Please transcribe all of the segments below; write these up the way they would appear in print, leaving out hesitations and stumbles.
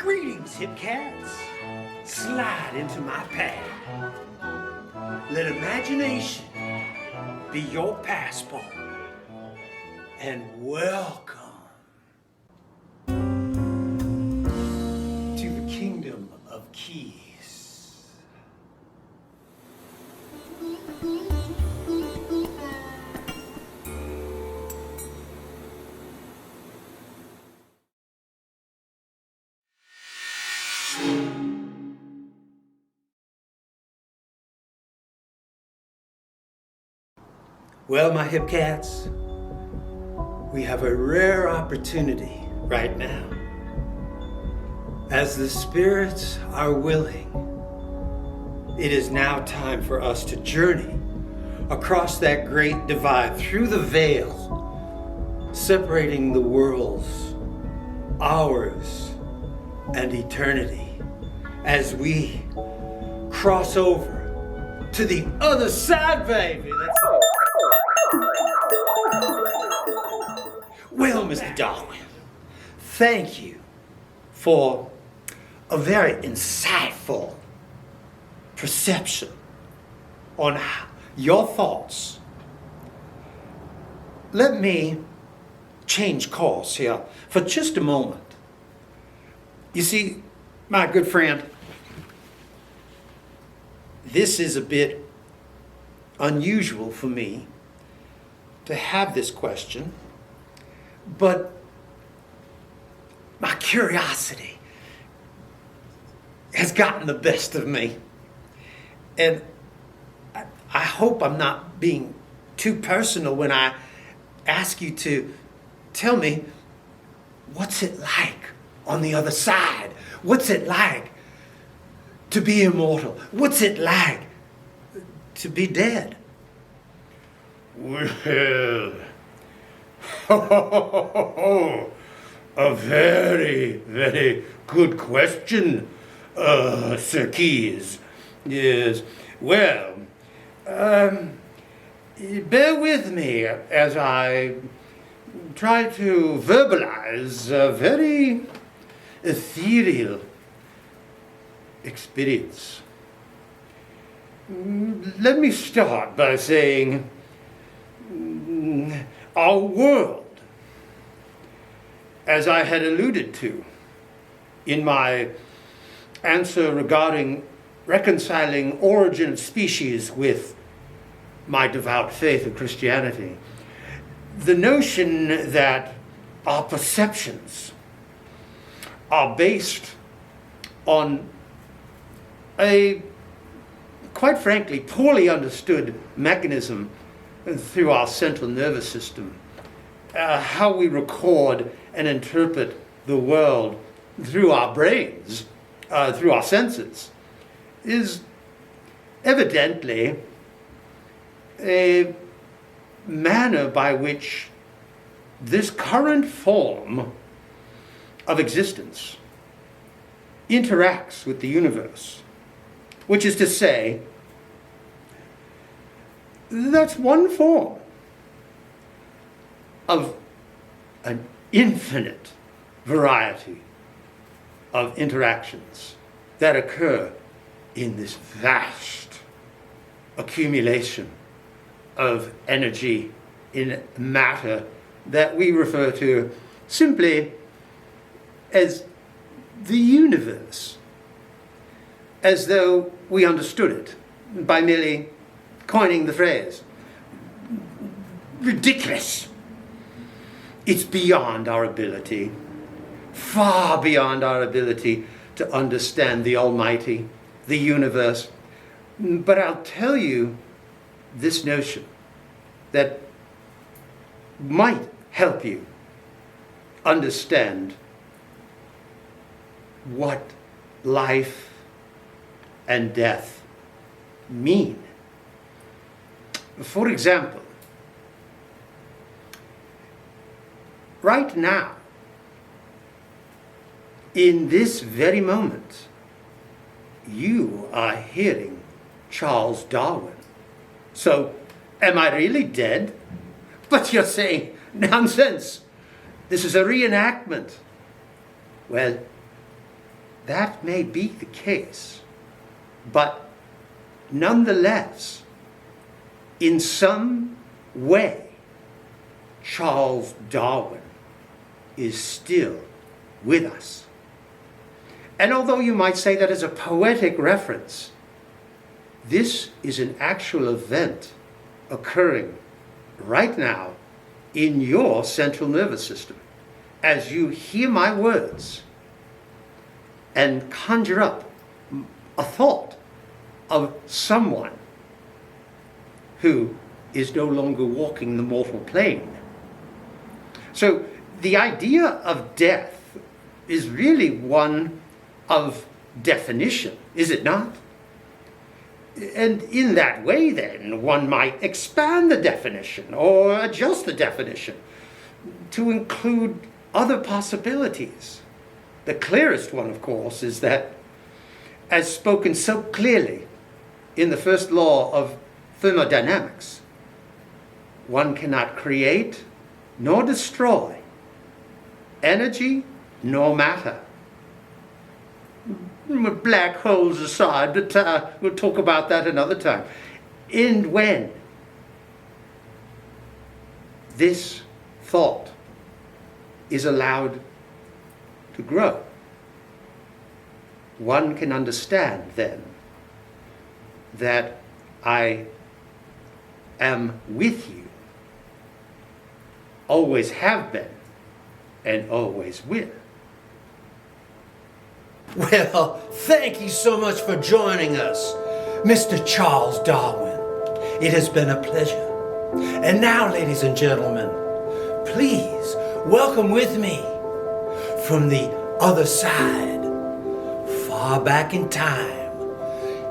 Greetings, hip cats. Slide into my path. Let imagination be your passport. And welcome to the kingdom of keys. Well, my hip cats, we have a rare opportunity right now. As the spirits are willing, it is now time for us to journey across that great divide, through the veil, separating the worlds, ours and eternity, as we cross over to the other side, baby. Well, Mr. Darwin, thank you for a very insightful perception on your thoughts. Let me change course here for just a moment. You see, my good friend, this is a bit unusual for me to have this question, but my curiosity has gotten the best of me. And I hope I'm not being too personal when I ask you to tell me, what's it like on the other side? What's it like to be immortal? What's it like to be dead? Well, a very, very good question, Sir Keys. Yes, well, bear with me as I try to verbalize a very ethereal experience. Let me start by saying our world, as I had alluded to in my answer regarding reconciling origin of species with my devout faith of Christianity, the notion that our perceptions are based on a, quite frankly, poorly understood mechanism through our central nervous system, how we record and interpret the world through our brains, through our senses, is evidently a manner by which this current form of existence interacts with the universe, which is to say, that's one form of an infinite variety of interactions that occur in this vast accumulation of energy in matter that we refer to simply as the universe, as though we understood it by merely coining the phrase. Ridiculous. It's beyond our ability, far beyond our ability to understand the Almighty, the universe. But I'll tell you this notion that might help you understand what life and death mean. For example, right now, in this very moment, you are hearing Charles Darwin. So, am I really dead? But you're saying, nonsense. This is a reenactment. Well, that may be the case, but nonetheless, in some way, Charles Darwin is still with us. And although you might say that as a poetic reference, this is an actual event occurring right now in your central nervous system. As you hear my words and conjure up a thought of someone who is no longer walking the mortal plane. So the idea of death is really one of definition, is it not? And in that way, then, one might expand the definition or adjust the definition to include other possibilities. The clearest one, of course, is that, as spoken so clearly in the first law of thermodynamics, one cannot create nor destroy energy nor matter. Black holes aside, but we'll talk about that another time. And when this thought is allowed to grow, one can understand then that I am with you, always have been, and always will. Well, thank you so much for joining us, Mr. Charles Darwin. It has been a pleasure. And now, ladies and gentlemen, please welcome with me from the other side, far back in time,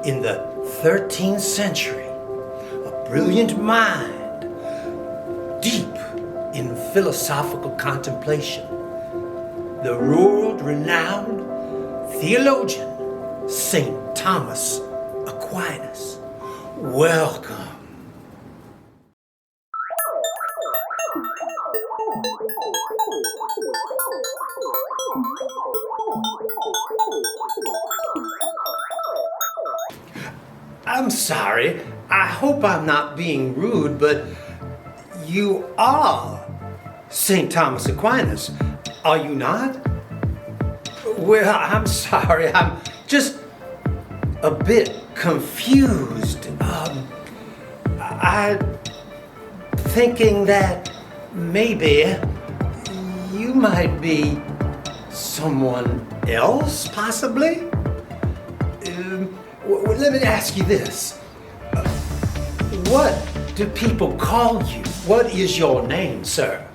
in the 13th century, a brilliant mind, deep in philosophical contemplation, the world-renowned theologian, St. Thomas Aquinas. Welcome. I'm sorry. I hope I'm not being rude, but you are St. Thomas Aquinas, are you not? Well, I'm sorry. I'm just a bit confused. I'm thinking that maybe you might be someone else, possibly? Let me ask you this. What do people call you? What is your name, sir?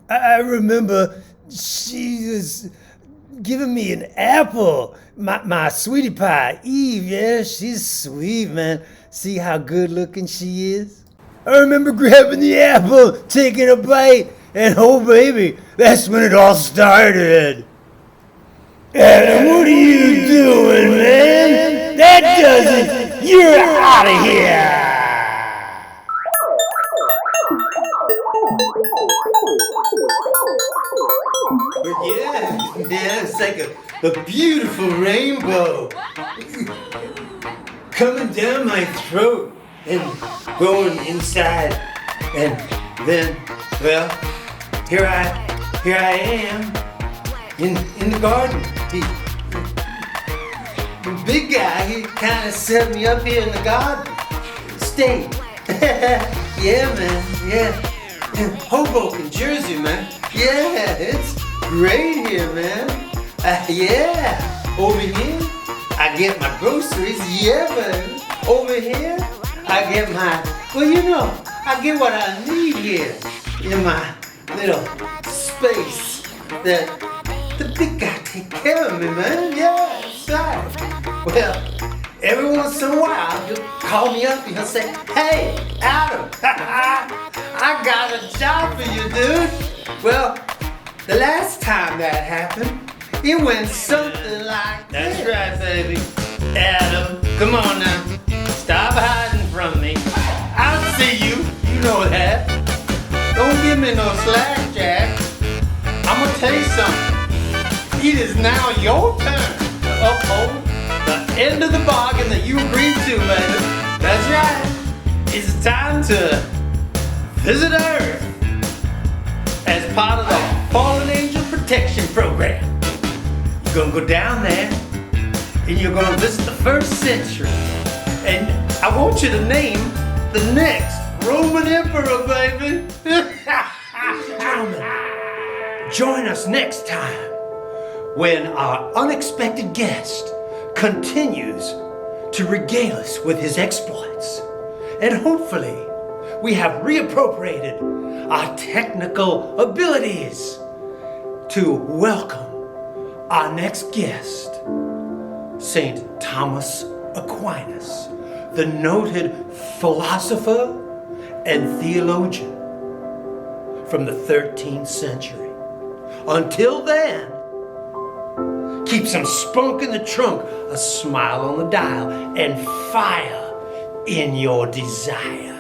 I remember she was giving me an apple. My sweetie pie, Eve, yeah, she's sweet, man. See how good looking she is? I remember grabbing the apple, taking a bite, and oh baby, that's when it all started. Adam, what are you doing, man? That does it! You're out of here! Yeah, it's like a beautiful rainbow coming down my throat and going inside, and then, well, here I am in the garden. The big guy, he kind of set me up here in the garden. Stay. Yeah, man. Yeah. In Hoboken, Jersey, man. Yeah, it's great here, man. Yeah. Over here, I get my groceries. Yeah, man. Over here, I get I get what I need here in my little space that the big guy take care of me, man. Yeah, that's right. Well, every once in a while, he'll call me up and he'll say, "Hey, Adam, I got a job for you, dude." Well, the last time that happened, it went something like this. That's right, baby. Adam, come on now. Stop hiding from me. I'll see you. You know that. Don't give me no slack, Jack. I'm gonna tell you something. it is now your turn to uphold the end of the bargain that you agreed to, baby. That's right. It's time to visit Earth as part of the Fallen Angel Protection Program. You're gonna go down there and you're gonna visit the first century. And I want you to name the next Roman Emperor, baby. Gentlemen, join us next time when our unexpected guest continues to regale us with his exploits. And hopefully, we have reappropriated our technical abilities to welcome our next guest, St. Thomas Aquinas, the noted philosopher and theologian from the 13th century. Until then, keep some spunk in the trunk, a smile on the dial, and fire in your desire.